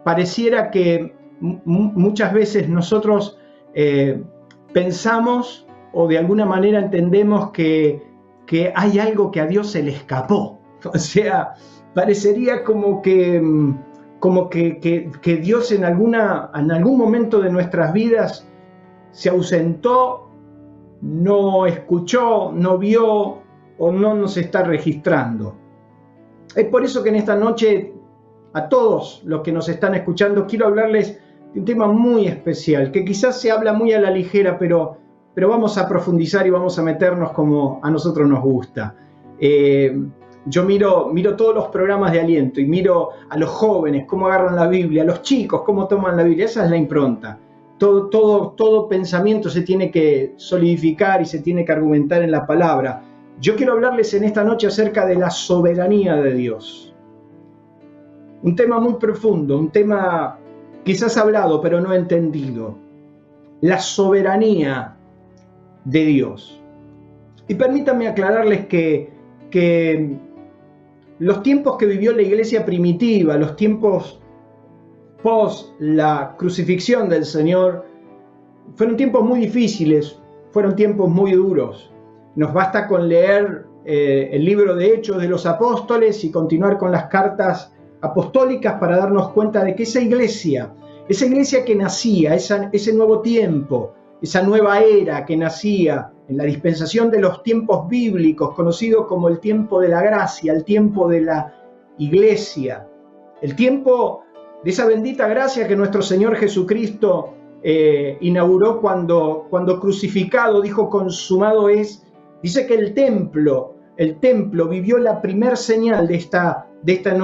pareciera que muchas veces nosotros pensamos o de alguna manera entendemos que hay algo que a Dios se le escapó. O sea, parecería como que Dios en algún momento de nuestras vidas se ausentó, no escuchó, no vio o no nos está registrando. Es por eso que en esta noche a todos los que nos están escuchando quiero hablarles de un tema muy especial, que quizás se habla muy a la ligera, pero vamos a profundizar y vamos a meternos como a nosotros nos gusta. Yo miro todos los programas de aliento y miro a los jóvenes cómo agarran la Biblia, a los chicos cómo toman la Biblia. Esa es la impronta. Todo pensamiento se tiene que solidificar y se tiene que argumentar en la palabra. Yo quiero hablarles en esta noche acerca de la soberanía de Dios. Un tema muy profundo, un tema quizás hablado pero no entendido. La soberanía de Dios. Y permítanme aclararles que los tiempos que vivió la iglesia primitiva, los tiempos post la crucifixión del Señor, fueron tiempos muy difíciles, fueron tiempos muy duros. Nos basta con leer el libro de Hechos de los Apóstoles y continuar con las cartas apostólicas para darnos cuenta de que esa iglesia que nacía, ese nuevo tiempo, esa nueva era que nacía en la dispensación de los tiempos bíblicos, conocido como el tiempo de la gracia, el tiempo de la iglesia, el tiempo de esa bendita gracia que nuestro Señor Jesucristo inauguró cuando crucificado dijo consumado es. Dice que el templo vivió la primer señal de esta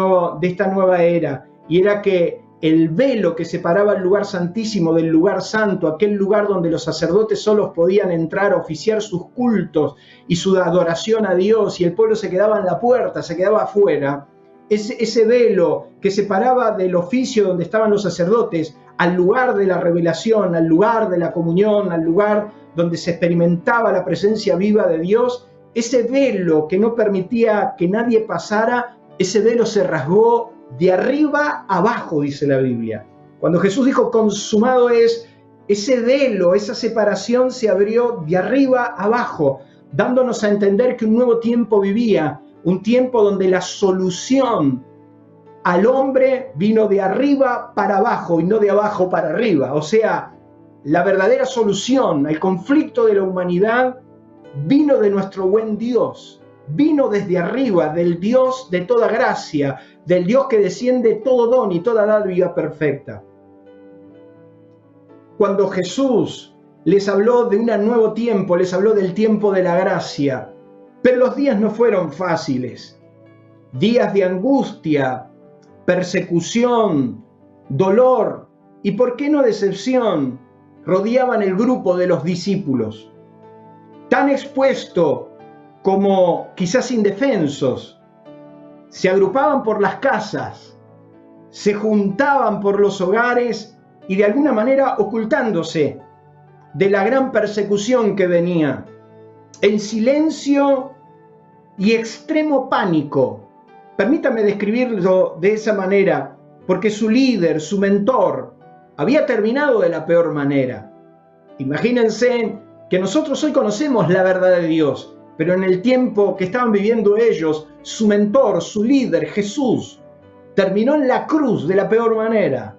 nueva era, y era que el velo que separaba el lugar santísimo del lugar santo, aquel lugar donde los sacerdotes solos podían entrar a oficiar sus cultos y su adoración a Dios, y el pueblo se quedaba en la puerta, se quedaba afuera, ese velo que separaba del oficio donde estaban los sacerdotes al lugar de la revelación, al lugar de la comunión, al lugar donde se experimentaba la presencia viva de Dios, ese velo que no permitía que nadie pasara, ese velo se rasgó de arriba abajo, dice la Biblia. Cuando Jesús dijo consumado es, ese velo, esa separación se abrió de arriba abajo, dándonos a entender que un nuevo tiempo vivía, un tiempo donde la solución al hombre vino de arriba para abajo y no de abajo para arriba. O sea, la verdadera solución al conflicto de la humanidad vino de nuestro buen Dios, vino desde arriba, del Dios de toda gracia, del Dios que desciende todo don y toda dádiva perfecta. Cuando Jesús les habló de un nuevo tiempo, les habló del tiempo de la gracia, pero los días no fueron fáciles. Días de angustia, persecución, dolor y, ¿por qué no decepción?, rodeaban el grupo de los discípulos. Tan expuesto como quizás indefensos, se agrupaban por las casas, se juntaban por los hogares y de alguna manera ocultándose de la gran persecución que venía, en silencio y extremo pánico. Permítame describirlo de esa manera, porque su líder, su mentor, había terminado de la peor manera. Imagínense que nosotros hoy conocemos la verdad de Dios, pero en el tiempo que estaban viviendo ellos, su mentor, su líder, Jesús, terminó en la cruz de la peor manera.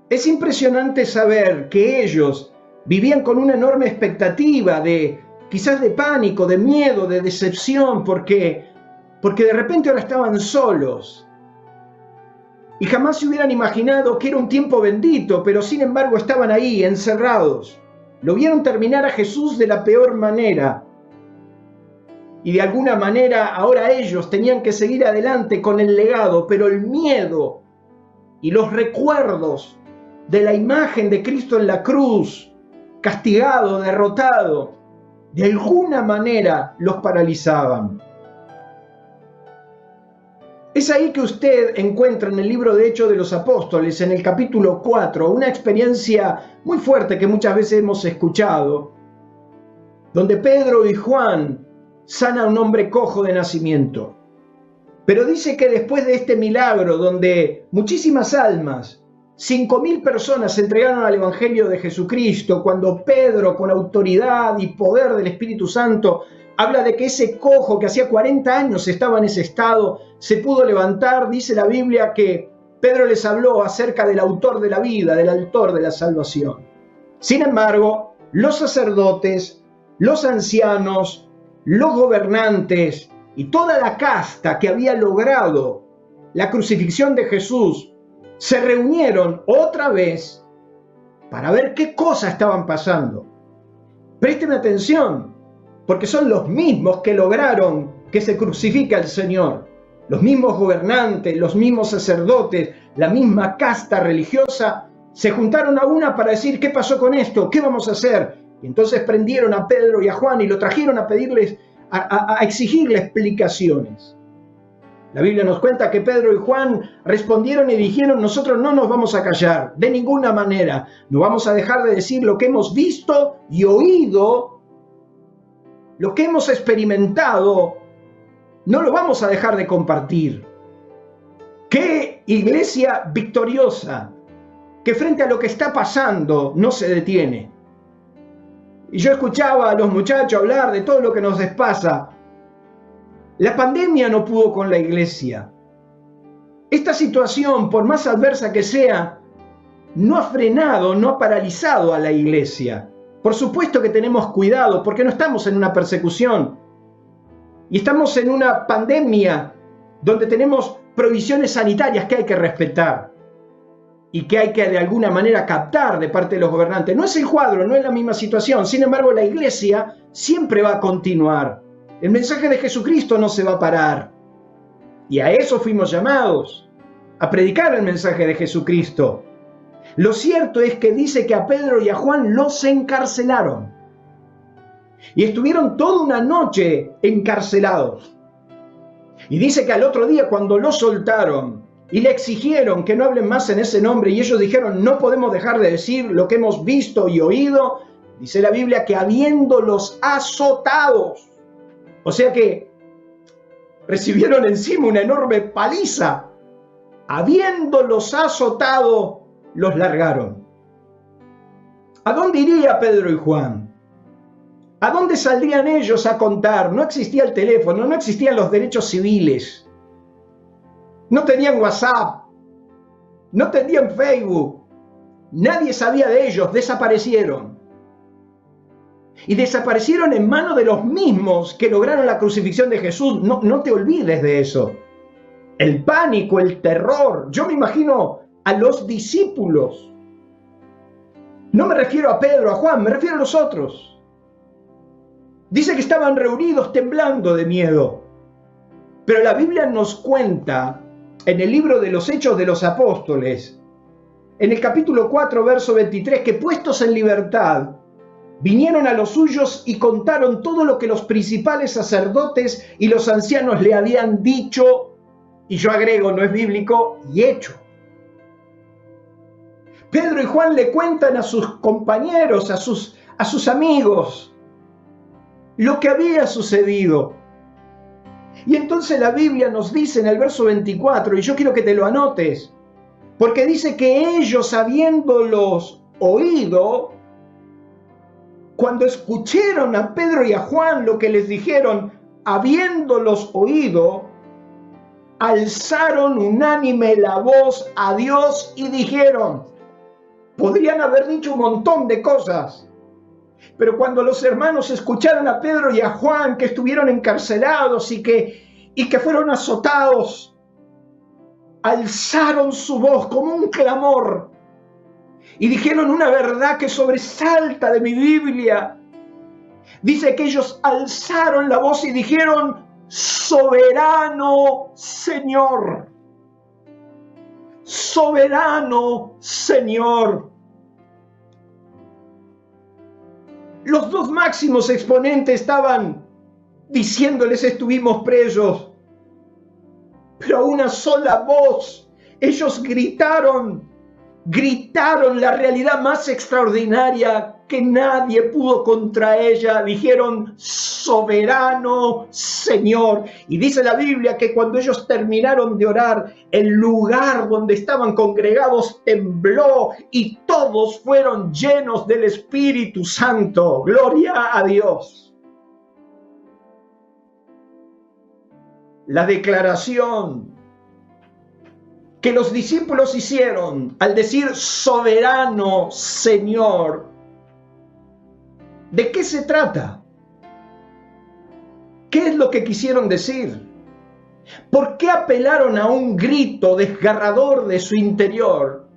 Es impresionante saber que ellos vivían con una enorme expectativa quizás de pánico, de miedo, de decepción, porque de repente ahora estaban solos. Y jamás se hubieran imaginado que era un tiempo bendito, pero sin embargo estaban ahí, encerrados. Lo vieron terminar a Jesús de la peor manera. Y de alguna manera ahora ellos tenían que seguir adelante con el legado, pero el miedo y los recuerdos de la imagen de Cristo en la cruz, castigado, derrotado, de alguna manera los paralizaban. Es ahí que usted encuentra en el libro de Hechos de los Apóstoles, en el capítulo 4, una experiencia muy fuerte que muchas veces hemos escuchado, donde Pedro y Juan sanan a un hombre cojo de nacimiento. Pero dice que después de este milagro, donde muchísimas almas, 5.000 personas se entregaron al Evangelio de Jesucristo, cuando Pedro, con autoridad y poder del Espíritu Santo, habla de que ese cojo que hacía 40 años estaba en ese estado, se pudo levantar. Dice la Biblia que Pedro les habló acerca del autor de la vida, del autor de la salvación. Sin embargo, los sacerdotes, los ancianos, los gobernantes y toda la casta que había logrado la crucifixión de Jesús se reunieron otra vez para ver qué cosas estaban pasando. Presten atención, porque son los mismos que lograron que se crucifique al Señor. Los mismos gobernantes, los mismos sacerdotes, la misma casta religiosa, se juntaron a una para decir: ¿qué pasó con esto? ¿Qué vamos a hacer? Y entonces prendieron a Pedro y a Juan y lo trajeron a pedirles, a exigirle explicaciones. La Biblia nos cuenta que Pedro y Juan respondieron y dijeron: nosotros no nos vamos a callar, de ninguna manera. No vamos a dejar de decir lo que hemos visto y oído, lo que hemos experimentado, no lo vamos a dejar de compartir. ¡Qué iglesia victoriosa! Que frente a lo que está pasando no se detiene. Y yo escuchaba a los muchachos hablar de todo lo que nos pasa. La pandemia no pudo con la iglesia. Esta situación, por más adversa que sea, no ha frenado, no ha paralizado a la iglesia. Por supuesto que tenemos cuidado, porque no estamos en una persecución. Y estamos en una pandemia donde tenemos provisiones sanitarias que hay que respetar y que hay que de alguna manera captar de parte de los gobernantes. No es el cuadro, no es la misma situación. Sin embargo, la iglesia siempre va a continuar. El mensaje de Jesucristo no se va a parar. Y a eso fuimos llamados, a predicar el mensaje de Jesucristo. Lo cierto es que dice que a Pedro y a Juan los encarcelaron. Y estuvieron toda una noche encarcelados. Y dice que al otro día, cuando los soltaron y le exigieron que no hablen más en ese nombre, y ellos dijeron: no podemos dejar de decir lo que hemos visto y oído, dice la Biblia que habiéndolos azotados, o sea que recibieron encima una enorme paliza, habiéndolos azotado, los largaron. ¿A dónde iría Pedro y Juan? ¿A dónde saldrían ellos a contar? No existía el teléfono, no existían los derechos civiles, no tenían WhatsApp, no tenían Facebook, nadie sabía de ellos, desaparecieron. Y desaparecieron en manos de los mismos que lograron la crucifixión de Jesús. No te olvides de eso. El pánico, el terror. Yo me imagino a los discípulos. No me refiero a Pedro, a Juan, me refiero a los otros. Dice que estaban reunidos temblando de miedo. Pero la Biblia nos cuenta en el libro de los Hechos de los Apóstoles, en el capítulo 4, verso 23, que puestos en libertad, vinieron a los suyos y contaron todo lo que los principales sacerdotes y los ancianos le habían dicho, y yo agrego, no es bíblico, y hecho. Pedro y Juan le cuentan a sus compañeros, a sus amigos, lo que había sucedido. Y entonces la Biblia nos dice en el verso 24, y yo quiero que te lo anotes, porque dice que ellos, habiéndolos oído, cuando escucharon a Pedro y a Juan lo que les dijeron, habiéndolos oído, alzaron unánime la voz a Dios y dijeron, podrían haber dicho un montón de cosas, pero cuando los hermanos escucharon a Pedro y a Juan que estuvieron encarcelados y que fueron azotados, alzaron su voz como un clamor y dijeron una verdad que sobresalta de mi Biblia. Dice que ellos alzaron la voz y dijeron, soberano Señor, soberano Señor. Los dos máximos exponentes estaban diciéndoles, estuvimos presos, pero a una sola voz ellos gritaron la realidad más extraordinaria que nadie pudo contra ella. Dijeron, soberano Señor. Y dice la Biblia que cuando ellos terminaron de orar, el lugar donde estaban congregados tembló y todos fueron llenos del Espíritu Santo. Gloria a Dios. La declaración que los discípulos hicieron al decir soberano Señor, ¿de qué se trata? ¿Qué es lo que quisieron decir? ¿Por qué apelaron a un grito desgarrador de su interior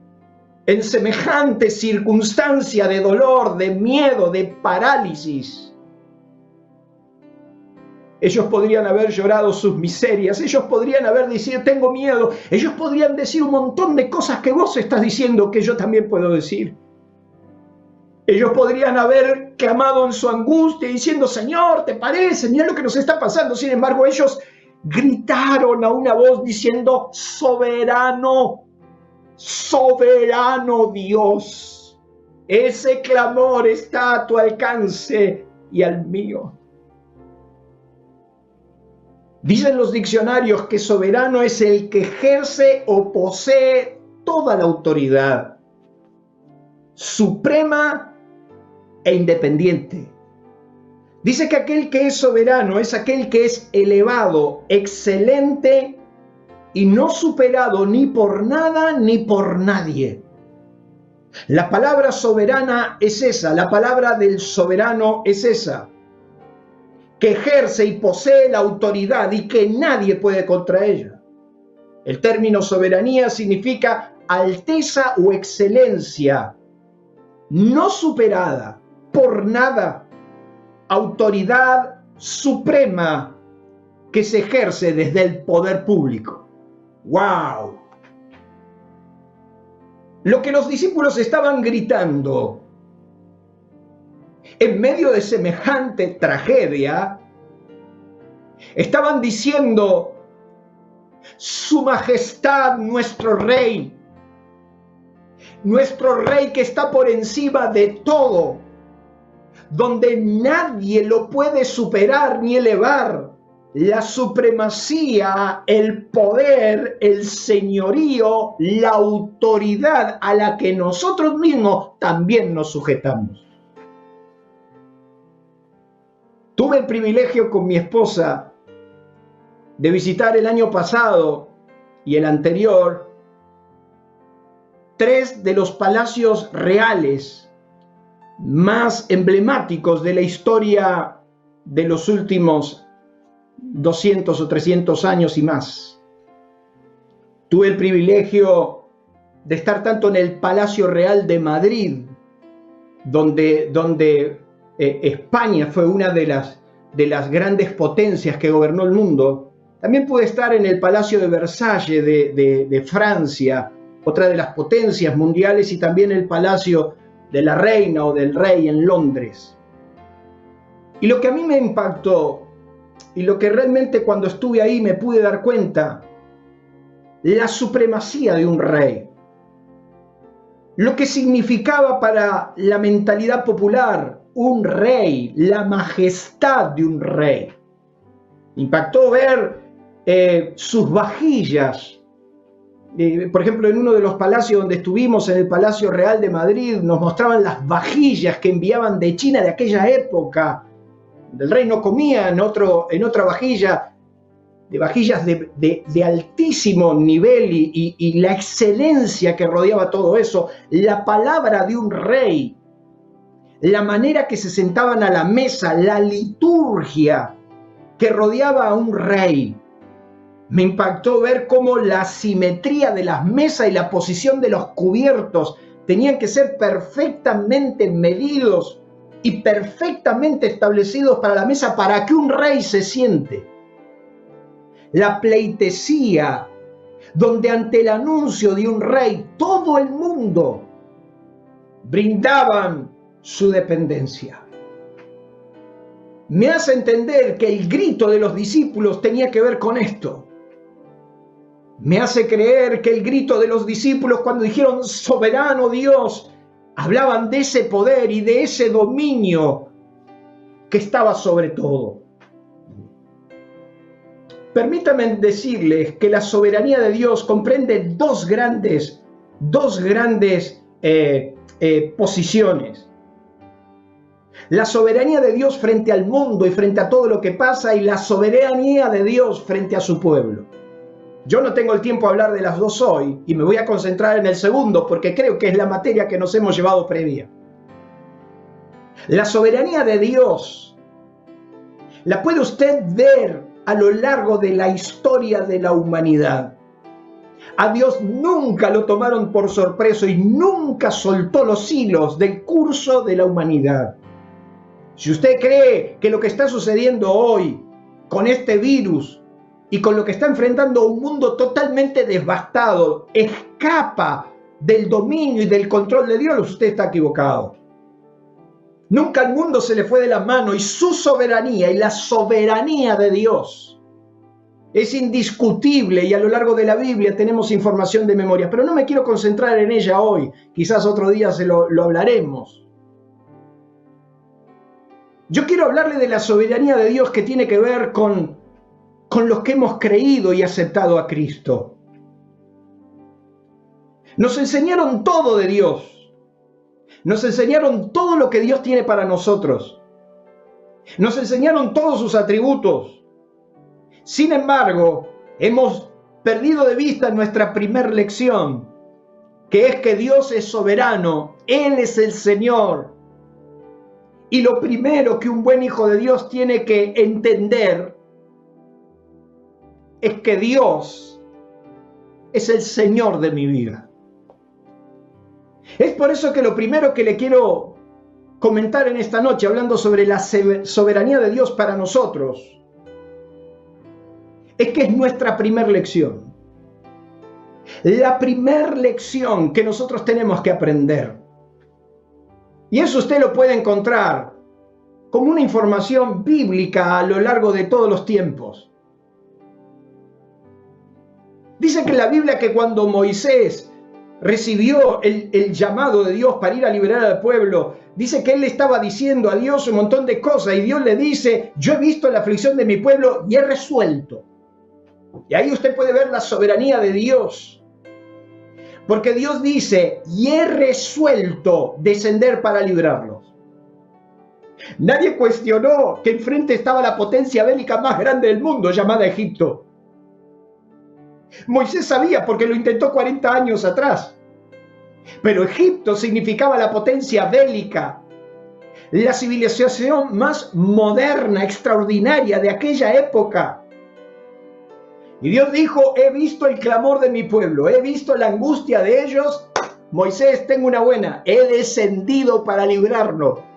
en semejante circunstancia de dolor, de miedo, de parálisis? Ellos podrían haber llorado sus miserias, ellos podrían haber dicho, tengo miedo, ellos podrían decir un montón de cosas que vos estás diciendo que yo también puedo decir. Ellos podrían haber clamado en su angustia diciendo, Señor, ¿te parece? Mira lo que nos está pasando. Sin embargo, ellos gritaron a una voz diciendo, soberano, soberano Dios. Ese clamor está a tu alcance y al mío. Dicen los diccionarios que soberano es el que ejerce o posee toda la autoridad, suprema e independiente. Dice que aquel que es soberano es aquel que es elevado, excelente y no superado ni por nada ni por nadie. La palabra soberana es esa, la palabra del soberano es esa, que ejerce y posee la autoridad y que nadie puede contra ella. El término soberanía significa alteza o excelencia, no superada por nada, autoridad suprema que se ejerce desde el poder público. ¡Wow! Lo que los discípulos estaban gritando en medio de semejante tragedia, estaban diciendo, Su Majestad, nuestro Rey que está por encima de todo, donde nadie lo puede superar ni elevar, la supremacía, el poder, el señorío, la autoridad a la que nosotros mismos también nos sujetamos. Tuve el privilegio con mi esposa de visitar el año pasado y el anterior 3 de los palacios reales más emblemáticos de la historia de los últimos 200 o 300 años y más. Tuve el privilegio de estar tanto en el Palacio Real de Madrid, donde España fue una de las grandes potencias que gobernó el mundo. También pude estar en el Palacio de Versalles de Francia, otra de las potencias mundiales, y también el Palacio de la Reina o del Rey en Londres. Y lo que a mí me impactó, y lo que realmente cuando estuve ahí me pude dar cuenta, la supremacía de un rey. Lo que significaba para la mentalidad popular un rey, la majestad de un rey. Me impactó ver sus vajillas. Por ejemplo, en uno de los palacios donde estuvimos, en el Palacio Real de Madrid, nos mostraban las vajillas que enviaban de China de aquella época. El rey no comía en otra vajilla, de vajillas de altísimo nivel y la excelencia que rodeaba todo eso. La palabra de un rey, la manera que se sentaban a la mesa, la liturgia que rodeaba a un rey. Me impactó ver cómo la simetría de las mesas y la posición de los cubiertos tenían que ser perfectamente medidos y perfectamente establecidos para la mesa para que un rey se siente. La pleitesía, donde ante el anuncio de un rey todo el mundo brindaban su dependencia. Me hace entender que el grito de los discípulos tenía que ver con esto. Me hace creer que el grito de los discípulos cuando dijeron soberano Dios, hablaban de ese poder y de ese dominio que estaba sobre todo. Permítanme decirles que la soberanía de Dios comprende dos grandes posiciones. La soberanía de Dios frente al mundo y frente a todo lo que pasa, y la soberanía de Dios frente a su pueblo. Yo no tengo el tiempo de hablar de las dos hoy y me voy a concentrar en el segundo porque creo que es la materia que nos hemos llevado previa. La soberanía de Dios la puede usted ver a lo largo de la historia de la humanidad. A Dios nunca lo tomaron por sorpresa y nunca soltó los hilos del curso de la humanidad. Si usted cree que lo que está sucediendo hoy con este virus y con lo que está enfrentando un mundo totalmente devastado escapa del dominio y del control de Dios, usted está equivocado. Nunca el mundo se le fue de la mano, y su soberanía y la soberanía de Dios es indiscutible, y a lo largo de la Biblia tenemos información de memoria, pero no me quiero concentrar en ella hoy, quizás otro día lo hablaremos. Yo quiero hablarle de la soberanía de Dios que tiene que ver con los que hemos creído y aceptado a Cristo. Nos enseñaron todo de Dios. Nos enseñaron todo lo que Dios tiene para nosotros. Nos enseñaron todos sus atributos. Sin embargo, hemos perdido de vista nuestra primera lección, que es que Dios es soberano, Él es el Señor. Y lo primero que un buen hijo de Dios tiene que entender es que Dios es el Señor de mi vida. Es por eso que lo primero que le quiero comentar en esta noche, hablando sobre la soberanía de Dios para nosotros, es que es nuestra primera lección. La primera lección que nosotros tenemos que aprender. Y eso usted lo puede encontrar como una información bíblica a lo largo de todos los tiempos. Dice que en la Biblia que cuando Moisés recibió el llamado de Dios para ir a liberar al pueblo, dice que él le estaba diciendo a Dios un montón de cosas, y Dios le dice: yo he visto la aflicción de mi pueblo y he resuelto. Y ahí usted puede ver la soberanía de Dios. Porque Dios dice: y he resuelto descender para librarlos. Nadie cuestionó que enfrente estaba la potencia bélica más grande del mundo, llamada Egipto. Moisés sabía porque lo intentó 40 años atrás. Pero Egipto significaba la potencia bélica, la civilización más moderna, extraordinaria de aquella época. Y Dios dijo: he visto el clamor de mi pueblo, he visto la angustia de ellos. Moisés, tengo una buena: he descendido para librarlo.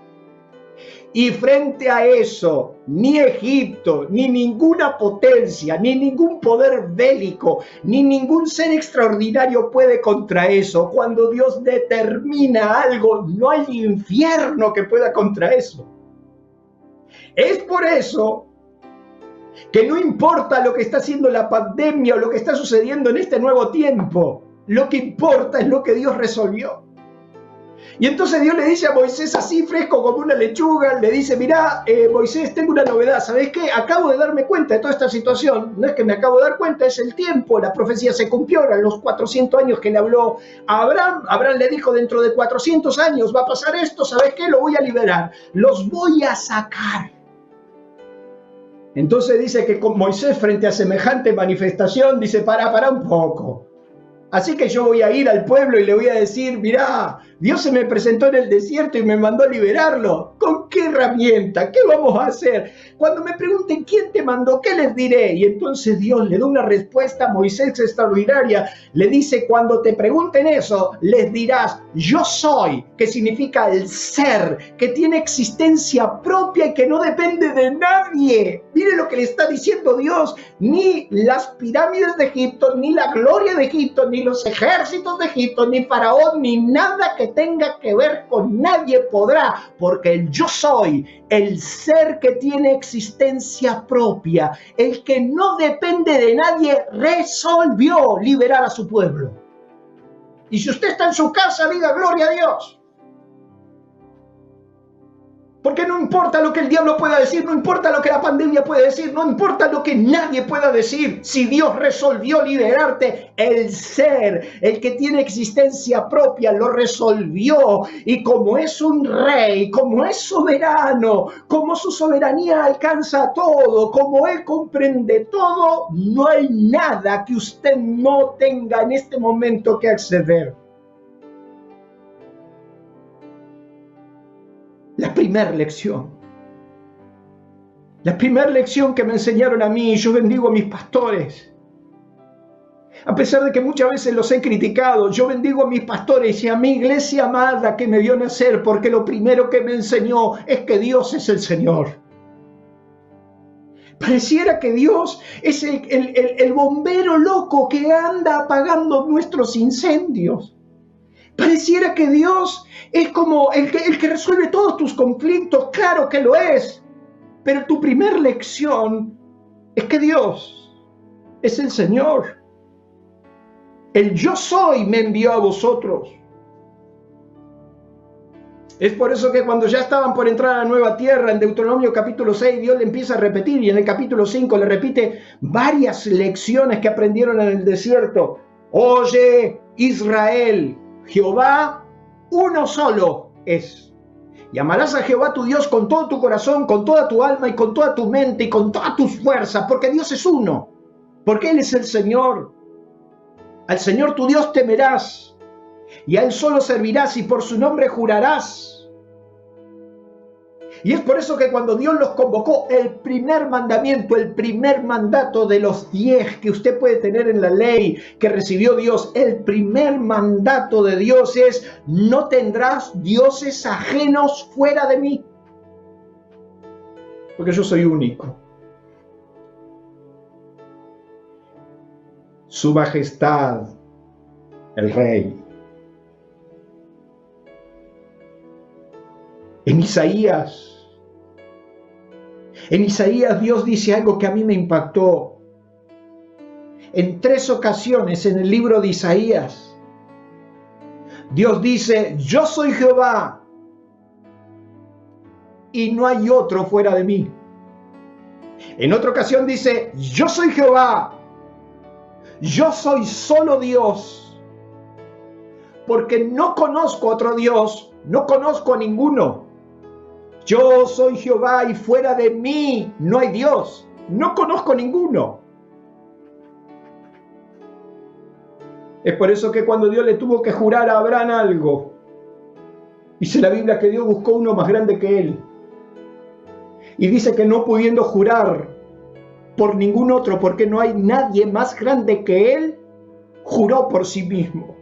Y frente a eso, ni Egipto, ni ninguna potencia, ni ningún poder bélico, ni ningún ser extraordinario puede contra eso. Cuando Dios determina algo, no hay infierno que pueda contra eso. Es por eso que no importa lo que está haciendo la pandemia o lo que está sucediendo en este nuevo tiempo, lo que importa es lo que Dios resolvió. Y entonces Dios le dice a Moisés, así fresco como una lechuga, le dice: mirá, Moisés, tengo una novedad. ¿Sabés qué? Acabo de darme cuenta de toda esta situación. No es que me acabo de dar cuenta, es el tiempo. La profecía se cumplió, eran los 400 años que le habló a Abraham. Abraham le dijo: dentro de 400 años va a pasar esto. ¿Sabés qué? Lo voy a liberar. Los voy a sacar. Entonces dice que con Moisés, frente a semejante manifestación, dice: para un poco. Así que yo voy a ir al pueblo y le voy a decir: mirá, Dios se me presentó en el desierto y me mandó a liberarlo. ¿Con qué herramienta? ¿Qué vamos a hacer? Cuando me pregunten quién te mandó, ¿qué les diré? Y entonces Dios le da una respuesta a Moisés extraordinaria. Le dice: cuando te pregunten eso, les dirás: yo soy, que significa el ser, que tiene existencia propia y que no depende de nadie. Mire lo que le está diciendo Dios: ni las pirámides de Egipto, ni la gloria de Egipto, ni los ejércitos de Egipto, ni Faraón, ni nada que tenga que ver con nadie podrá, porque el yo soy, el ser que tiene existencia propia, el que no depende de nadie, resolvió liberar a su pueblo. Y si usted está en su casa, diga: gloria a Dios. Porque no importa lo que el diablo pueda decir, no importa lo que la pandemia pueda decir, no importa lo que nadie pueda decir. Si Dios resolvió liberarte, el ser, el que tiene existencia propia, lo resolvió. Y como es un rey, como es soberano, como su soberanía alcanza todo, como Él comprende todo, no hay nada que usted no tenga en este momento que acceder. La primera lección que me enseñaron a mí, y yo bendigo a mis pastores. A pesar de que muchas veces los he criticado, yo bendigo a mis pastores y a mi iglesia amada que me vio nacer, porque lo primero que me enseñó es que Dios es el Señor. Pareciera que Dios es el bombero loco que anda apagando nuestros incendios. Pareciera que Dios es como el que resuelve todos tus conflictos. Claro que lo es. Pero tu primera lección es que Dios es el Señor. El yo soy me envió a vosotros. Es por eso que cuando ya estaban por entrar a la nueva tierra, en Deuteronomio capítulo 6, Dios le empieza a repetir, y en el capítulo 5 le repite varias lecciones que aprendieron en el desierto. Oye, Israel, Jehová uno solo es. Y amarás a Jehová tu Dios con todo tu corazón, con toda tu alma y con toda tu mente y con todas tus fuerzas, porque Dios es uno, porque Él es el Señor. Al Señor tu Dios temerás y a Él solo servirás y por su nombre jurarás. Y es por eso que cuando Dios los convocó, el primer mandamiento, el primer mandato de los 10 que usted puede tener en la ley que recibió Dios, el primer mandato de Dios es: no tendrás dioses ajenos fuera de mí. Porque yo soy único. Su majestad, el Rey. En Isaías Dios dice algo que a mí me impactó. En 3 ocasiones en el libro de Isaías, Dios dice: yo soy Jehová y no hay otro fuera de mí. En otra ocasión dice: yo soy Jehová, yo soy solo Dios, porque no conozco otro Dios, no conozco a ninguno. Yo soy Jehová y fuera de mí no hay Dios. No conozco ninguno. Es por eso que cuando Dios le tuvo que jurar a Abraham algo, dice la Biblia que Dios buscó uno más grande que él. Y dice que no pudiendo jurar por ningún otro, porque no hay nadie más grande que él, juró por sí mismo.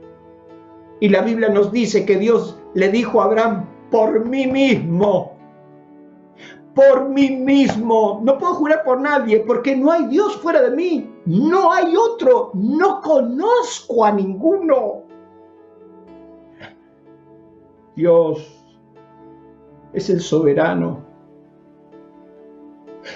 Y la Biblia nos dice que Dios le dijo a Abraham: por mí mismo. Por mí mismo, no puedo jurar por nadie, porque no hay Dios fuera de mí, no hay otro, no conozco a ninguno. Dios es el soberano.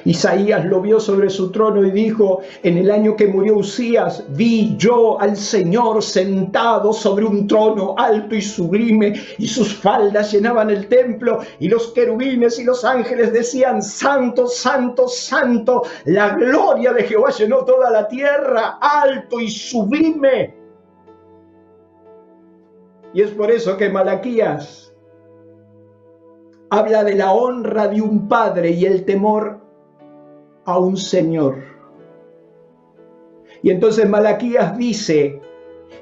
Isaías lo vio sobre su trono y dijo: en el año que murió Usías, vi yo al Señor sentado sobre un trono alto y sublime, y sus faldas llenaban el templo, y los querubines y los ángeles decían: santo, santo, santo, la gloria de Jehová llenó toda la tierra, alto y sublime. Y es por eso que Malaquías habla de la honra de un padre y el temor a un Señor. Y entonces Malaquías dice: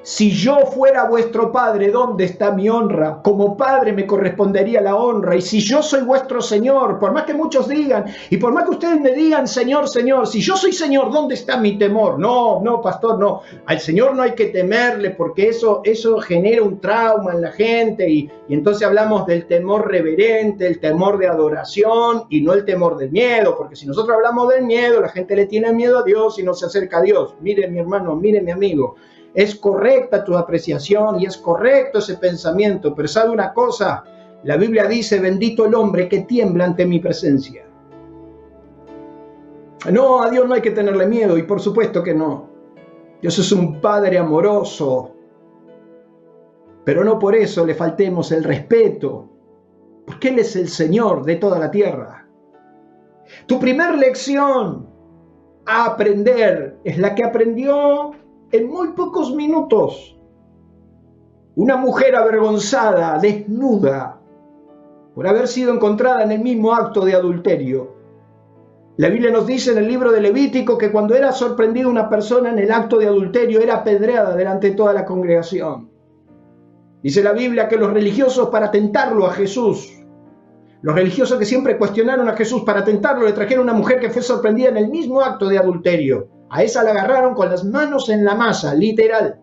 si yo fuera vuestro padre, ¿dónde está mi honra? Como padre me correspondería la honra. Y si yo soy vuestro Señor, por más que muchos digan, y por más que ustedes me digan: Señor, Señor, si yo soy Señor, ¿dónde está mi temor? No, pastor, no. Al Señor no hay que temerle, porque eso genera un trauma en la gente. Y entonces hablamos del temor reverente, el temor de adoración, y no el temor del miedo. Porque si nosotros hablamos del miedo, la gente le tiene miedo a Dios y no se acerca a Dios. Mire, mi hermano, mire, mi amigo. Es correcta tu apreciación y es correcto ese pensamiento, pero ¿sabe una cosa? La Biblia dice: bendito el hombre que tiembla ante mi presencia. No, a Dios no hay que tenerle miedo, y por supuesto que no. Dios es un Padre amoroso, pero no por eso le faltemos el respeto. porque Él es el Señor de toda la tierra. Tu primer lección a aprender es la que aprendió en muy pocos minutos. Una mujer avergonzada, desnuda, por haber sido encontrada en el mismo acto de adulterio. La Biblia nos dice en el libro de Levítico que cuando era sorprendida una persona en el acto de adulterio era apedreada delante de toda la congregación. Dice la Biblia que los religiosos, para tentarlo a Jesús, los religiosos que siempre cuestionaron a Jesús para tentarlo, le trajeron una mujer que fue sorprendida en el mismo acto de adulterio. A esa la agarraron con las manos en la masa, literal.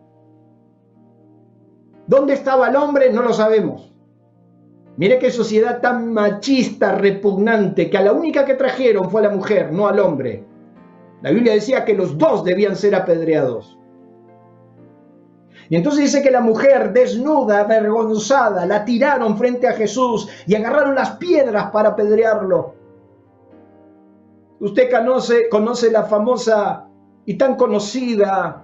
¿Dónde estaba el hombre? No lo sabemos. Mire qué sociedad tan machista, repugnante, que a la única que trajeron fue a la mujer, no al hombre. La Biblia decía que los dos debían ser apedreados. Y entonces dice que la mujer, desnuda, avergonzada, la tiraron frente a Jesús y agarraron las piedras para apedrearlo. Usted conoce la famosa y tan conocida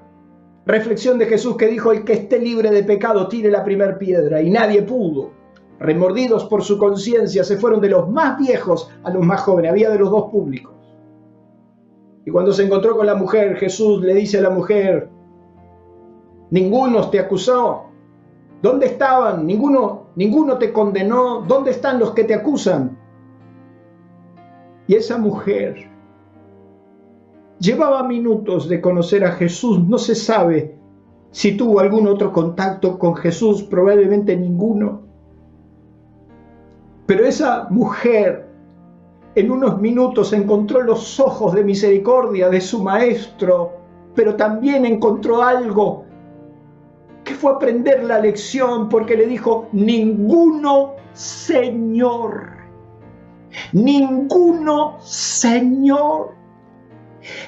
reflexión de Jesús que dijo: el que esté libre de pecado tire la primera piedra, y nadie pudo. Remordidos por su conciencia, se fueron de los más viejos a los más jóvenes. Había de los dos públicos. Y cuando se encontró con la mujer, Jesús le dice a la mujer: ninguno te acusó. ¿Dónde estaban? Ninguno te condenó. ¿Dónde están los que te acusan? Y esa mujer llevaba minutos de conocer a Jesús. No se sabe si tuvo algún otro contacto con Jesús, probablemente ninguno. Pero esa mujer en unos minutos encontró los ojos de misericordia de su maestro, pero también encontró algo que fue aprender la lección, porque le dijo: ninguno, Señor. Ninguno, Señor.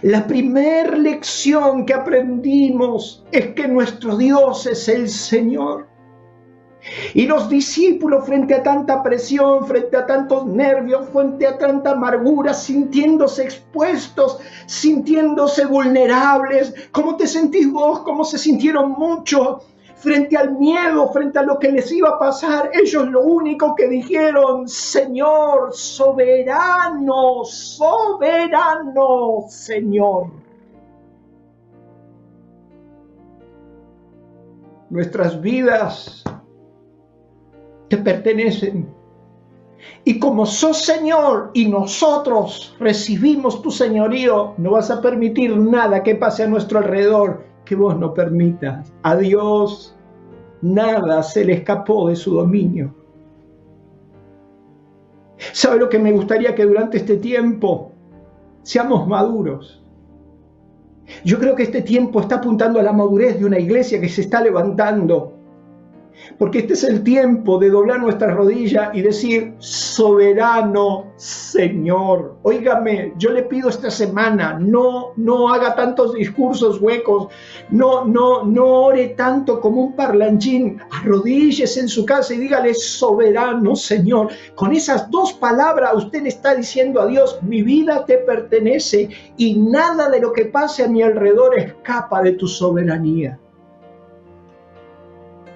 La primera lección que aprendimos es que nuestro Dios es el Señor. Y los discípulos, frente a tanta presión, frente a tantos nervios, frente a tanta amargura, sintiéndose expuestos, sintiéndose vulnerables. ¿Cómo te sentís vos? ¿Cómo se sintieron muchos? Frente al miedo, frente a lo que les iba a pasar, ellos lo único que dijeron: Señor, soberano, soberano, Señor. Nuestras vidas te pertenecen. Y como sos Señor y nosotros recibimos tu señorío, no vas a permitir nada que pase a nuestro alrededor que vos no permitas. A Dios nada se le escapó de su dominio. ¿Sabe lo que me gustaría? Que durante este tiempo seamos maduros. Yo creo que este tiempo está apuntando a la madurez de una iglesia que se está levantando. Porque este es el tiempo de doblar nuestras rodillas y decir: soberano Señor. Óigame, yo le pido esta semana, no haga tantos discursos huecos, no ore tanto como un parlanchín. Arrodíllese en su casa y dígale: soberano Señor. Con esas dos palabras usted le está diciendo a Dios: mi vida te pertenece y nada de lo que pase a mi alrededor escapa de tu soberanía.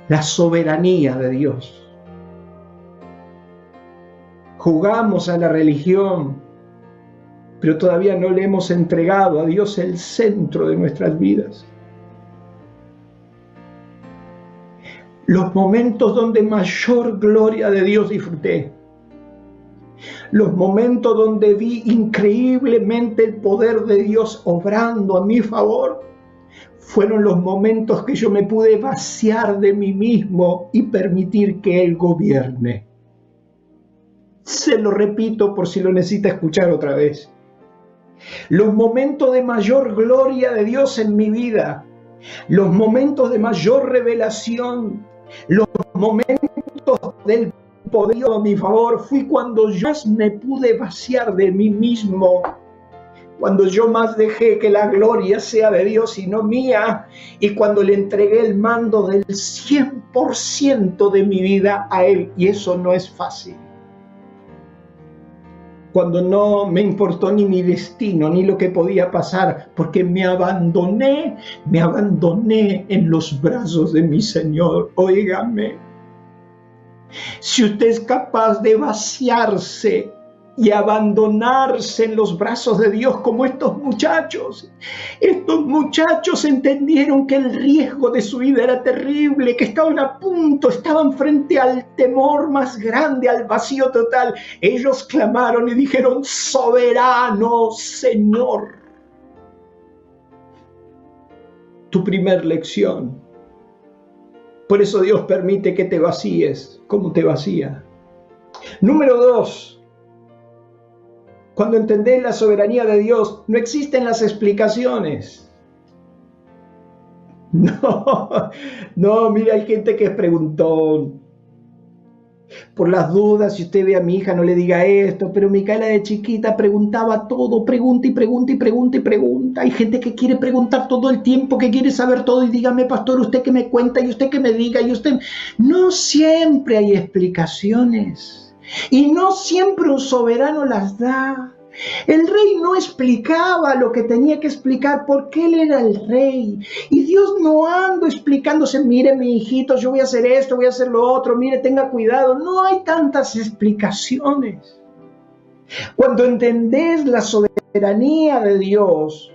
La soberanía de Dios. Jugamos a la religión, pero todavía no le hemos entregado a Dios el centro de nuestras vidas. Los momentos donde mayor gloria de Dios disfruté, los momentos donde vi increíblemente el poder de Dios obrando a mi favor, fueron los momentos que yo me pude vaciar de mí mismo y permitir que Él gobierne. Se lo repito por si lo necesita escuchar otra vez. Los momentos de mayor gloria de Dios en mi vida, los momentos de mayor revelación, los momentos del poder a mi favor, fui cuando yo me pude vaciar de mí mismo. Cuando yo más dejé que la gloria sea de Dios y no mía, y cuando le entregué el mando del 100% de mi vida a Él, y eso no es fácil. Cuando no me importó ni mi destino, ni lo que podía pasar, porque me abandoné en los brazos de mi Señor. Óigame, Si usted es capaz de vaciarse y abandonarse en los brazos de Dios como estos muchachos entendieron que el riesgo de su vida era terrible, que estaban a punto, estaban frente al temor más grande, al vacío total. Ellos clamaron y dijeron: soberano Señor. Tu primer lección. Por eso Dios permite que te vacíes como te vacía. Número 2. Cuando entendés la soberanía de Dios, no existen las explicaciones. No, mira, hay gente que es preguntón. Por las dudas, si usted ve a mi hija, no le diga esto, pero Micaela de chiquita preguntaba todo, pregunta y pregunta y pregunta y pregunta. Hay gente que quiere preguntar todo el tiempo, que quiere saber todo, y dígame, pastor, usted que me cuenta, y usted que me diga, y usted... No siempre hay explicaciones. Y no siempre un soberano las da. El rey no explicaba lo que tenía que explicar porque él era el rey. Y Dios no anda explicándose: mire, mi hijito, yo voy a hacer esto, voy a hacer lo otro, mire, tenga cuidado. No hay tantas explicaciones. Cuando entendés la soberanía de Dios,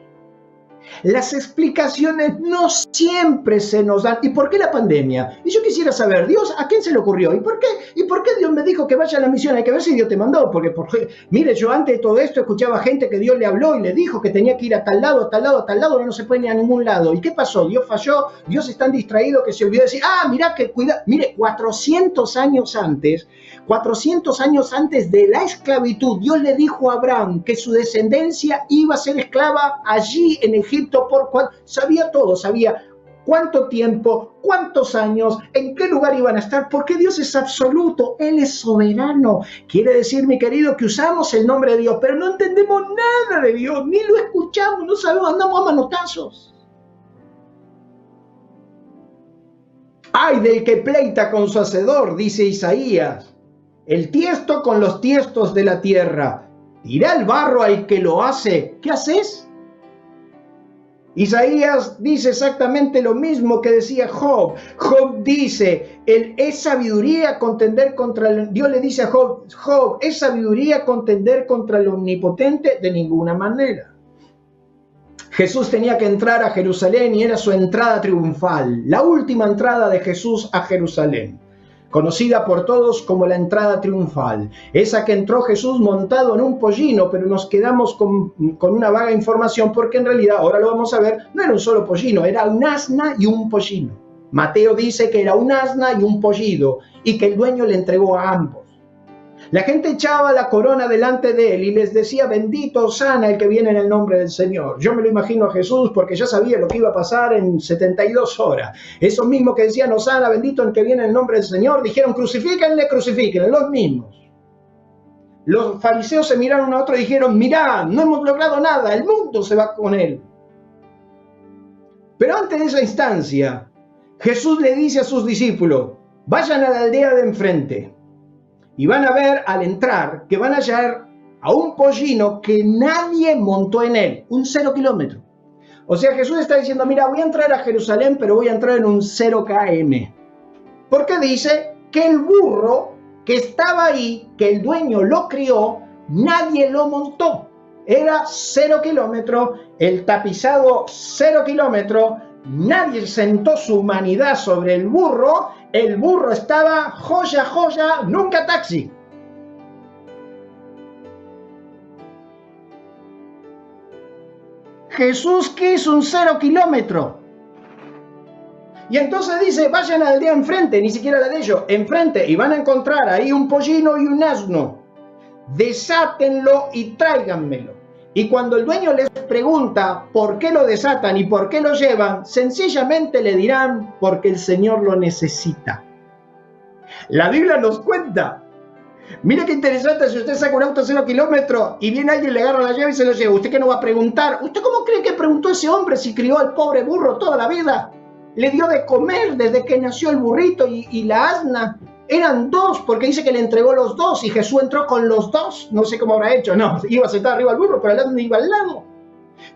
las explicaciones no siempre se nos dan. ¿Y por qué la pandemia? Y yo quisiera saber, Dios, ¿a quién se le ocurrió? ¿Y por qué Dios me dijo que vaya a la misión? Hay que ver si Dios te mandó. Porque, mire, yo antes de todo esto escuchaba gente que Dios le habló y le dijo que tenía que ir a tal lado, a tal lado, a tal lado, no se puede ni a ningún lado. ¿Y qué pasó? Dios falló, Dios es tan distraído que se olvidó de decir: mirá que cuida. Mire, 400 años antes de la esclavitud, Dios le dijo a Abraham que su descendencia iba a ser esclava allí en Egipto. Sabía todo, sabía cuánto tiempo, cuántos años, en qué lugar iban a estar, porque Dios es absoluto, Él es soberano. Quiere decir, mi querido, que usamos el nombre de Dios, pero no entendemos nada de Dios, ni lo escuchamos, no sabemos, andamos a manotazos. Ay del que pleita con su hacedor, dice Isaías, el tiesto con los tiestos de la tierra. Dirá el barro al que lo hace: ¿qué haces? Isaías dice exactamente lo mismo que decía Job. Job dice: es sabiduría contender contra el... Dios le dice a Job: Job, ¿es sabiduría contender contra el omnipotente? De ninguna manera. Jesús tenía que entrar a Jerusalén y era su entrada triunfal, la última entrada de Jesús a Jerusalén, conocida por todos como la entrada triunfal, esa que entró Jesús montado en un pollino, pero nos quedamos con una vaga información porque en realidad, ahora lo vamos a ver, no era un solo pollino, era un asna y un pollino. Mateo dice que era un asna y un pollido y que el dueño le entregó a ambos. La gente echaba la corona delante de él y les decía: bendito, Hosana, el que viene en el nombre del Señor. Yo me lo imagino a Jesús porque ya sabía lo que iba a pasar en 72 horas. Esos mismos que decían: Hosana, bendito el que viene en el nombre del Señor, dijeron: crucifíquenle, crucifíquenle, los mismos. Los fariseos se miraron uno a otro y dijeron: mirá, no hemos logrado nada, el mundo se va con él. Pero antes de esa instancia, Jesús le dice a sus discípulos: vayan a la aldea de enfrente. Y van a ver al entrar que van a hallar a un pollino que nadie montó en él, un 0 kilómetro. O sea, Jesús está diciendo: mira, voy a entrar a Jerusalén, pero voy a entrar en un 0 km. Porque dice que el burro que estaba ahí, que el dueño lo crió, nadie lo montó. Era 0 kilómetros, el tapizado 0 kilómetros, nadie sentó su humanidad sobre el burro estaba joya, nunca taxi. Jesús quiso un 0 kilómetro. Y entonces dice: vayan a la aldea enfrente, ni siquiera la de ellos, enfrente, y van a encontrar ahí un pollino y un asno. Desátenlo y tráiganmelo. Y cuando el dueño les pregunta por qué lo desatan y por qué lo llevan, sencillamente le dirán: porque el Señor lo necesita. La Biblia nos cuenta. Mira qué interesante, si usted saca un auto a 0 kilómetros y viene alguien, le agarra la llave y se lo lleva, ¿usted qué no va a preguntar? ¿Usted cómo cree que preguntó ese hombre si crió al pobre burro toda la vida? Le dio de comer desde que nació el burrito y la asna. Eran 2, porque dice que le entregó los 2 y Jesús entró con los 2. No sé cómo habrá hecho, no, iba a sentar arriba al burro, pero el asno iba al lado.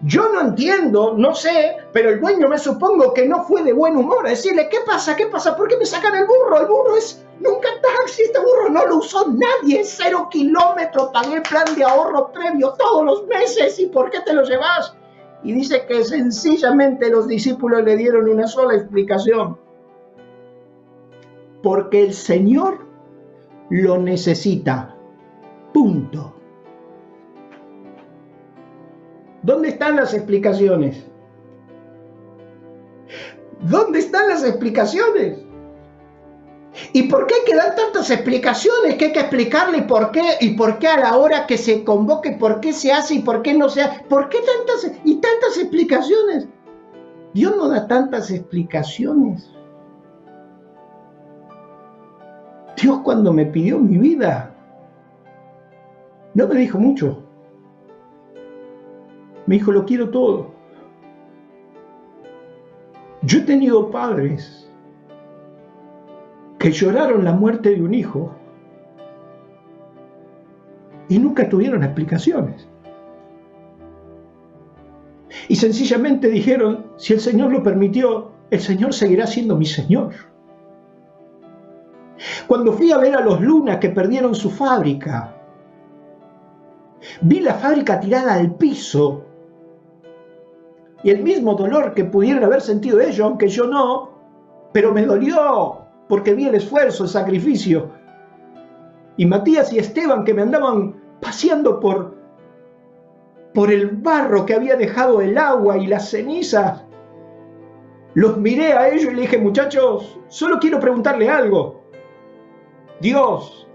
Yo no entiendo, no sé, pero el dueño me supongo que no fue de buen humor a decirle, ¿qué pasa? ¿Qué pasa? ¿Por qué me sacan el burro? El burro es nunca taxi, este burro no lo usó nadie, 0 kilómetros, pagué el plan de ahorro previo todos los meses, ¿y por qué te lo llevas? Y dice que sencillamente los discípulos le dieron una sola explicación. Porque el Señor lo necesita. Punto. ¿Dónde están las explicaciones? ¿Dónde están las explicaciones? ¿Y por qué hay que dar tantas explicaciones? Que hay que explicarle por qué, y por qué a la hora que se convoque, por qué se hace y por qué no se hace. ¿Por qué tantas explicaciones? Dios no da tantas explicaciones. Dios, cuando me pidió mi vida, no me dijo mucho. Me dijo, lo quiero todo. Yo he tenido padres que lloraron la muerte de un hijo y nunca tuvieron explicaciones. Y sencillamente dijeron, si el Señor lo permitió, el Señor seguirá siendo mi Señor. Cuando fui a ver a los Lunas que perdieron su fábrica, vi la fábrica tirada al piso y el mismo dolor que pudieron haber sentido ellos, aunque yo no, pero me dolió porque vi el esfuerzo, el sacrificio. Y Matías y Esteban, que me andaban paseando por el barro que había dejado el agua y las cenizas, los miré a ellos y le dije, muchachos, solo quiero preguntarle algo. ¿Dios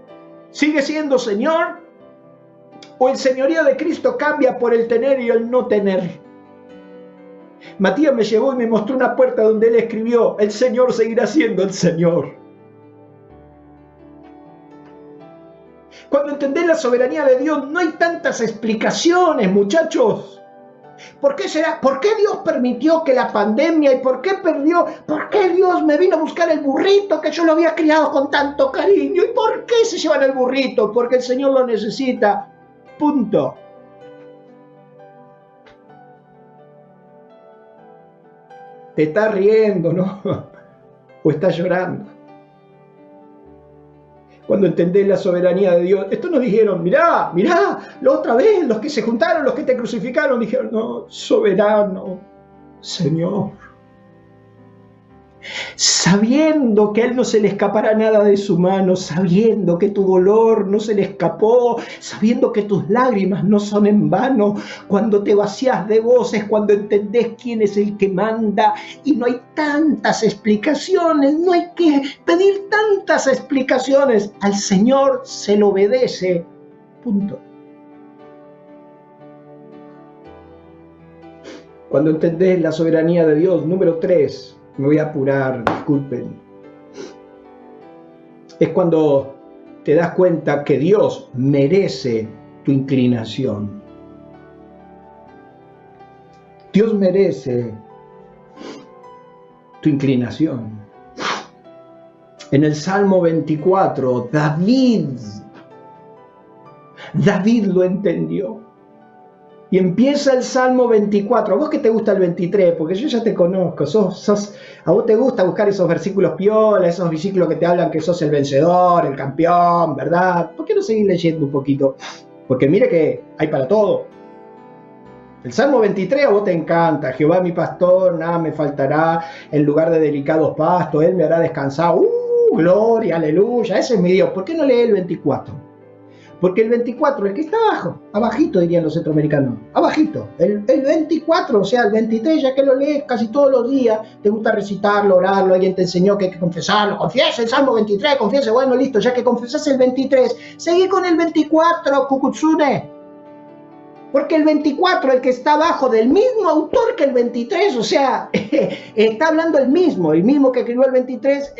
sigue siendo Señor? ¿O el señorío de Cristo cambia por el tener y el no tener? Matías me llevó y me mostró una puerta donde él escribió, el Señor seguirá siendo el Señor. Cuando entendés la soberanía de Dios, no hay tantas explicaciones, muchachos. ¿Por qué será? ¿Por qué Dios permitió que la pandemia y por qué Dios me vino a buscar el burrito que yo lo había criado con tanto cariño? ¿Y por qué se llevan el burrito? Porque el Señor lo necesita. Punto. Te estás riendo, ¿no? O estás llorando. Cuando entendés la soberanía de Dios, esto nos dijeron, mirá, la otra vez, los que se juntaron, los que te crucificaron, dijeron, no, soberano, Señor. Sabiendo que a Él no se le escapará nada de su mano, sabiendo que tu dolor no se le escapó, sabiendo que tus lágrimas no son en vano, cuando te vacías de voces, cuando entendés quién es el que manda, y no hay tantas explicaciones, no hay que pedir tantas explicaciones, al Señor se le obedece, punto. Cuando entendés la soberanía de Dios, número 3, me voy a apurar, disculpen. Es cuando te das cuenta que Dios merece tu inclinación. Dios merece tu inclinación. En el Salmo 24, David lo entendió. Y empieza el Salmo 24. ¿A vos que te gusta el 23? Porque yo ya te conozco. A vos te gusta buscar esos versículos piola, esos versículos que te hablan que sos el vencedor, el campeón, ¿verdad? ¿Por qué no seguir leyendo un poquito? Porque mire que hay para todo. El Salmo 23 a vos te encanta. Jehová mi pastor, nada me faltará. En lugar de delicados pastos, Él me hará descansar. Gloria, aleluya. Ese es mi Dios. ¿Por qué no lee el 24? Porque el 24, el que está abajo, abajito dirían los centroamericanos, abajito, el 24, o sea, el 23, ya que lo lees casi todos los días, te gusta recitarlo, orarlo, alguien te enseñó que hay que confesarlo, confiesa el Salmo 23, confiesa, bueno, listo, ya que confesás el 23, seguí con el 24, Kukutsune. Porque el 24, el que está abajo del mismo autor que el 23, o sea, está hablando el mismo que escribió el 23,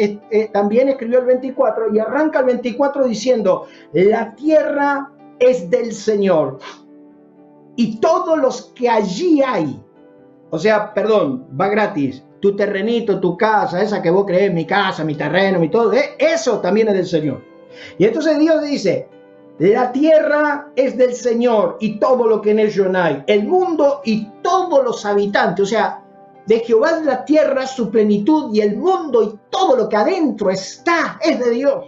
también escribió el 24 y arranca el 24 diciendo, la tierra es del Señor y todos los que allí hay, o sea, perdón, va gratis, tu terrenito, tu casa, esa que vos creés, mi casa, mi terreno, mi todo, eso también es del Señor. Y entonces Dios dice, La tierra es del Señor y todo lo que en ella hay, el mundo y todos los habitantes. O sea, de Jehová es la tierra, su plenitud, y el mundo y todo lo que adentro está, es de Dios.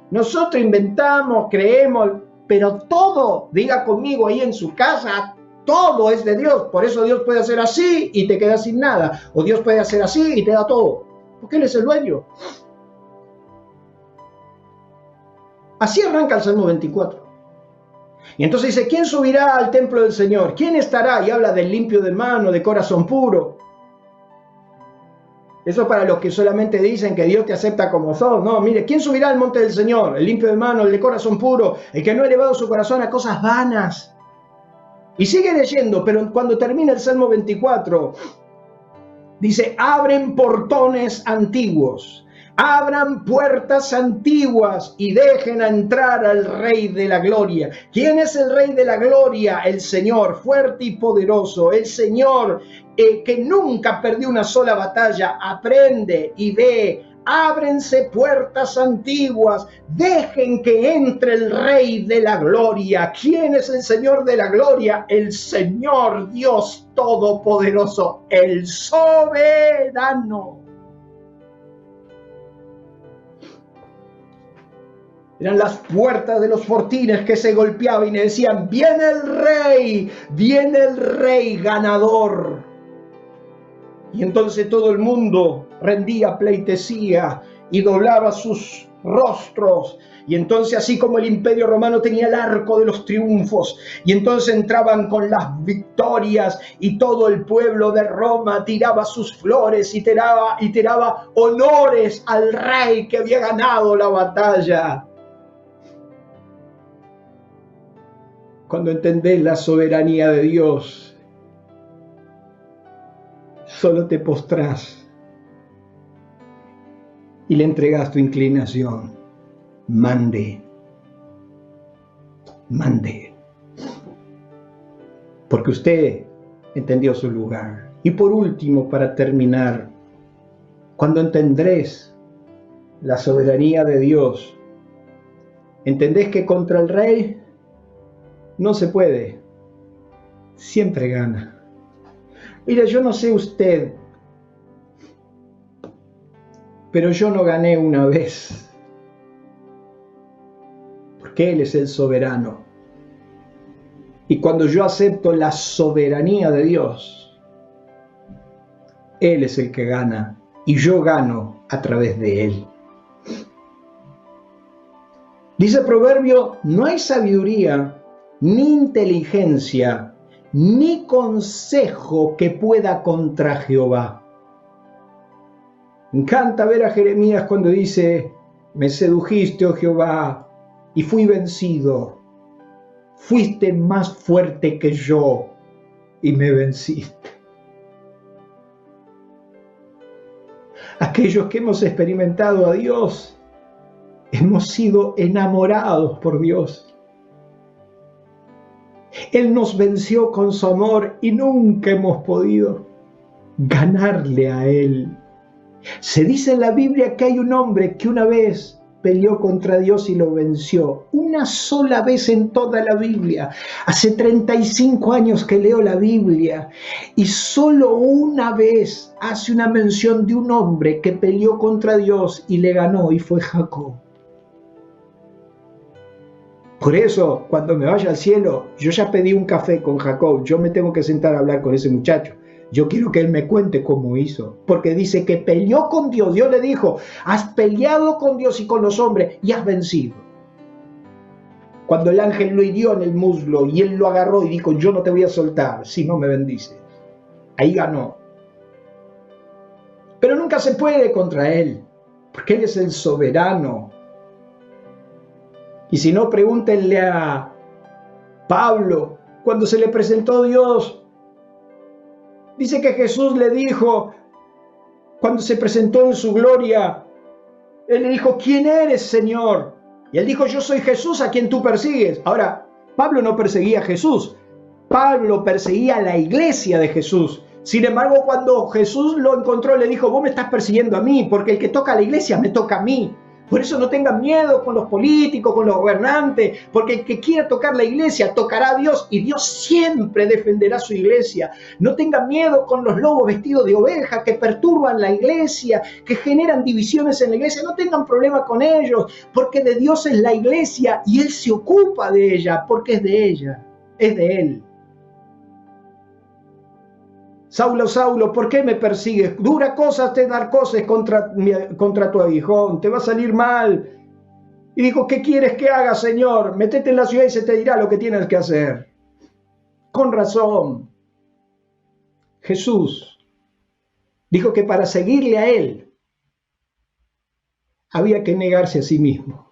Nosotros inventamos, creemos, pero todo, diga conmigo ahí en su casa, todo es de Dios. Por eso Dios puede hacer así y te quedas sin nada. O Dios puede hacer así y te da todo. Porque Él es el dueño. Así arranca el Salmo 24. Y entonces dice, ¿quién subirá al templo del Señor? ¿Quién estará? Y habla del limpio de mano, de corazón puro. Eso para los que solamente dicen que Dios te acepta como sos. No, mire, ¿quién subirá al monte del Señor? El limpio de mano, el de corazón puro, el que no ha elevado su corazón a cosas vanas. Y sigue leyendo, pero cuando termina el Salmo 24, dice, abren portones antiguos, abran puertas antiguas y dejen entrar al Rey de la Gloria. ¿Quién es el Rey de la Gloria? El Señor, fuerte y poderoso, el Señor que nunca perdió una sola batalla. Aprende y ve. Ábrense puertas antiguas, dejen que entre el Rey de la Gloria. ¿Quién es el Señor de la Gloria? El Señor Dios Todopoderoso, el soberano. Eran las puertas de los fortines que se golpeaban y le decían, viene el rey ganador. Y entonces todo el mundo rendía pleitesía y doblaba sus rostros. Y entonces, así como el Imperio Romano tenía el arco de los triunfos, y entonces entraban con las victorias, y todo el pueblo de Roma tiraba sus flores y tiraba honores al rey que había ganado la batalla. Cuando entendés la soberanía de Dios, solo te postrás y le entregas tu inclinación. Mande. Porque usted entendió su lugar. Y por último, para terminar, cuando entendés la soberanía de Dios, entendés que contra el rey no se puede. Siempre gana. Mira, yo no sé usted, pero yo no gané una vez. Porque Él es el soberano. Y cuando yo acepto la soberanía de Dios, Él es el que gana. Y yo gano a través de Él. Dice el proverbio, no hay sabiduría, ni inteligencia, ni consejo que pueda contra Jehová. Me encanta ver a Jeremías cuando dice, me sedujiste, oh Jehová, y fui vencido. Fuiste más fuerte que yo y me venciste. Aquellos que hemos experimentado a Dios, hemos sido enamorados por Dios. Él nos venció con su amor y nunca hemos podido ganarle a Él. Se dice en la Biblia que hay un hombre que una vez peleó contra Dios y lo venció. Una sola vez en toda la Biblia. Hace 35 años que leo la Biblia y solo una vez hace una mención de un hombre que peleó contra Dios y le ganó, y fue Jacob. Por eso, cuando me vaya al cielo, yo ya pedí un café con Jacob. Yo me tengo que sentar a hablar con ese muchacho. Yo quiero que él me cuente cómo hizo. Porque dice que peleó con Dios. Dios le dijo, has peleado con Dios y con los hombres y has vencido. Cuando el ángel lo hirió en el muslo y él lo agarró y dijo, yo no te voy a soltar si no me bendices. Ahí ganó. Pero nunca se puede contra él. Porque él es el soberano. Y si no, pregúntenle a Pablo, cuando se le presentó Dios, dice que Jesús le dijo, cuando se presentó en su gloria, él le dijo, ¿quién eres, Señor? Y él dijo, yo soy Jesús a quien tú persigues. Ahora, Pablo no perseguía a Jesús, Pablo perseguía a la iglesia de Jesús. Sin embargo, cuando Jesús lo encontró, le dijo, vos me estás persiguiendo a mí, porque el que toca a la iglesia me toca a mí. Por eso no tengan miedo con los políticos, con los gobernantes, porque el que quiera tocar la iglesia, tocará a Dios y Dios siempre defenderá su iglesia. No tengan miedo con los lobos vestidos de oveja que perturban la iglesia, que generan divisiones en la iglesia. No tengan problema con ellos, porque de Dios es la iglesia y Él se ocupa de ella, porque es de ella, es de Él. Saulo, Saulo, ¿por qué me persigues? Dura cosa te dar cosas contra tu aguijón, te va a salir mal. Y dijo, ¿qué quieres que haga, Señor? Métete en la ciudad y se te dirá lo que tienes que hacer. Con razón. Jesús dijo que para seguirle a Él había que negarse a sí mismo.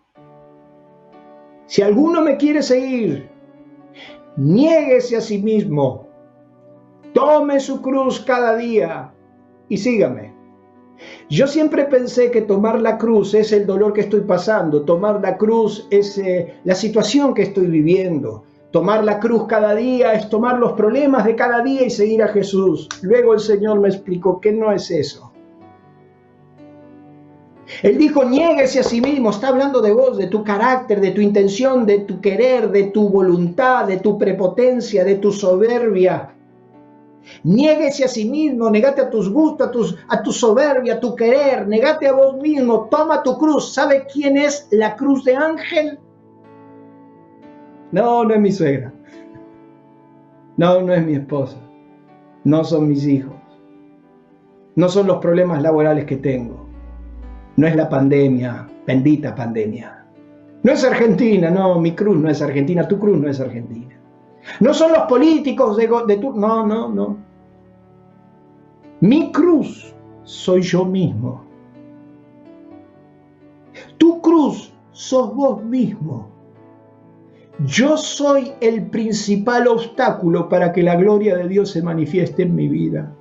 Si alguno me quiere seguir, niéguese a sí mismo. Tome su cruz cada día y sígame. Yo siempre pensé que tomar la cruz es el dolor que estoy pasando, tomar la cruz es la situación que estoy viviendo, tomar la cruz cada día es tomar los problemas de cada día y seguir a Jesús. Luego el Señor me explicó que no es eso. Él dijo, niéguese a sí mismo, está hablando de vos, de tu carácter, de tu intención, de tu querer, de tu voluntad, de tu prepotencia, de tu soberbia. Niéguese a sí mismo, negate a tus gustos, a tu soberbia, a tu querer, negate a vos mismo, toma tu cruz. ¿Sabe quién es la cruz de Ángel? No, no es mi suegra. No, no es mi esposa. No son mis hijos. No son los problemas laborales que tengo. No es la pandemia, bendita pandemia. No es Argentina, no, mi cruz no es Argentina, tu cruz no es Argentina. No son los políticos de tu... No, no, no. Mi cruz soy yo mismo. Tu cruz sos vos mismo. Yo soy el principal obstáculo para que la gloria de Dios se manifieste en mi vida.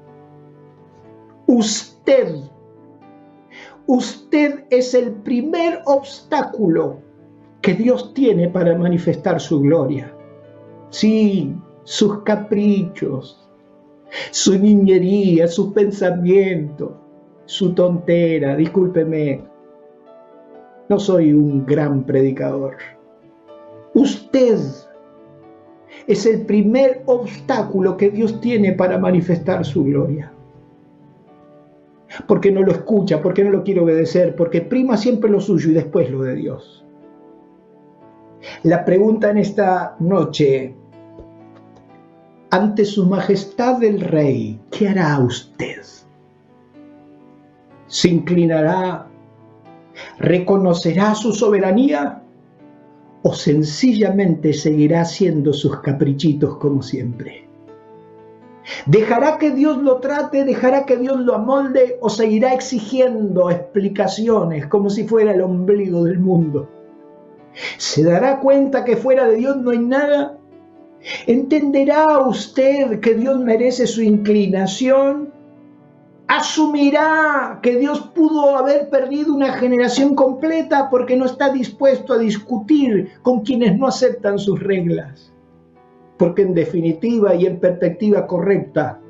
Usted es el primer obstáculo que Dios tiene para manifestar su gloria. Sí, sus caprichos, su niñería, sus pensamientos, su tontera. Discúlpeme, no soy un gran predicador. Usted es el primer obstáculo que Dios tiene para manifestar su gloria. Porque no lo escucha, porque no lo quiere obedecer, porque prima siempre lo suyo y después lo de Dios. La pregunta en esta noche, ante su majestad el rey, ¿qué hará usted? ¿Se inclinará? ¿Reconocerá su soberanía? ¿O sencillamente seguirá haciendo sus caprichitos como siempre? ¿Dejará que Dios lo trate? ¿Dejará que Dios lo amolde? ¿O seguirá exigiendo explicaciones como si fuera el ombligo del mundo? ¿Se dará cuenta que fuera de Dios no hay nada? ¿Entenderá usted que Dios merece su inclinación? ¿Asumirá que Dios pudo haber perdido una generación completa porque no está dispuesto a discutir con quienes no aceptan sus reglas? Porque en definitiva y en perspectiva correcta,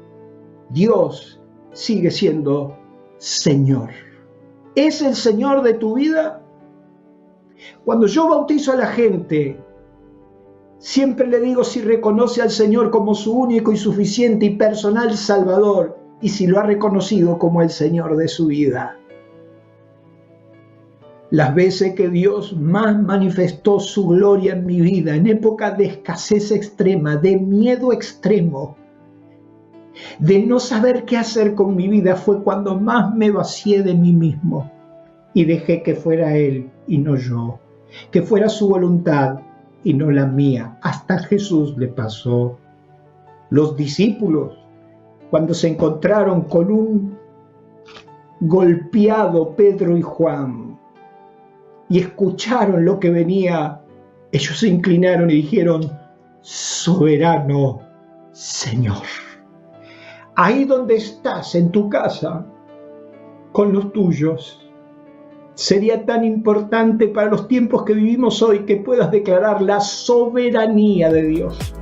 Dios sigue siendo Señor. ¿Es el Señor de tu vida? Cuando yo bautizo a la gente, siempre le digo si reconoce al Señor como su único y suficiente y personal Salvador y si lo ha reconocido como el Señor de su vida. Las veces que Dios más manifestó su gloria en mi vida, en época de escasez extrema, de miedo extremo, de no saber qué hacer con mi vida, fue cuando más me vacié de mí mismo y dejé que fuera Él y no yo, que fuera su voluntad y no la mía. Hasta Jesús le pasó. Los discípulos, cuando se encontraron con un golpeado Pedro y Juan y escucharon lo que venía, ellos se inclinaron y dijeron: soberano Señor. Ahí donde estás, en tu casa, con los tuyos, sería tan importante para los tiempos que vivimos hoy que puedas declarar la soberanía de Dios.